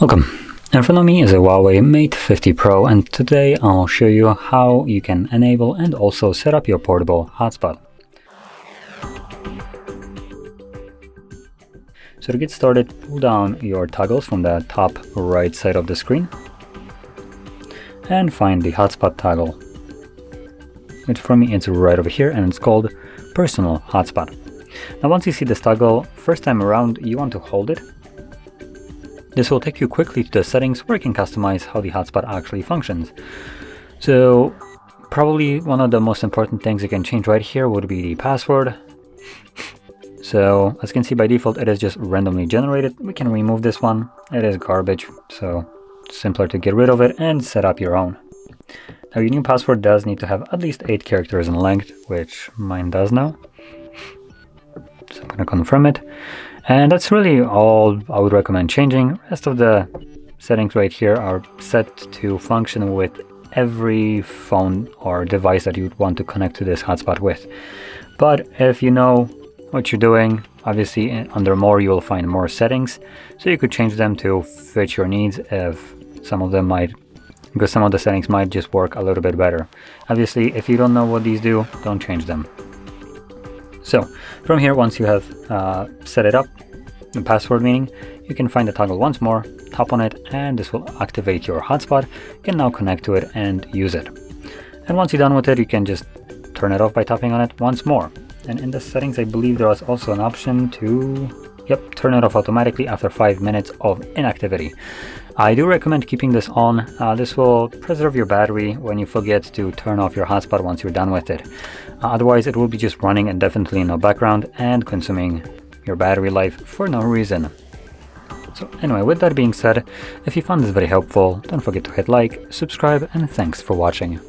Welcome. In front of me is a HUAWEI Mate 50 Pro, and today I'll show you how you can enable and also set up your portable hotspot. So to get started, pull down your toggles from the top right side of the screen and find the hotspot toggle, which for me it's right over here, and it's called Personal Hotspot. Now once you see this toggle, first time around you want to hold it. This will take you quickly to the settings where you can customize how the hotspot actually functions. So probably one of the most important things you can change right here would be the password. So as you can see, by default it is just randomly generated. We can remove this one, it is garbage, so it's simpler to get rid of it and set up your own. Now your new password does need to have at least 8 characters in length, which mine does now. So I'm going to confirm it. And that's really all I would recommend changing. Rest of the settings right here are set to function with every phone or device that you'd want to connect to this hotspot with. But if you know what you're doing, obviously under more you will find more settings, so you could change them to fit your needs if some of them might, because some of the settings might just work a little bit better. Obviously if you don't know what these do, don't change them. So from here, once you have set it up, the password meaning, you can find the toggle once more, tap on it, and this will activate your hotspot. You can now connect to it and use it. And once you're done with it, you can just turn it off by tapping on it once more. And in the settings, I believe there was also an option to, turn it off automatically after 5 minutes of inactivity. I do recommend keeping this on. This will preserve your battery when you forget to turn off your hotspot once you're done with it. Otherwise, it will be just running indefinitely in the background and consuming your battery life for no reason. So anyway, with that being said, if you found this very helpful, don't forget to hit like, subscribe, and thanks for watching.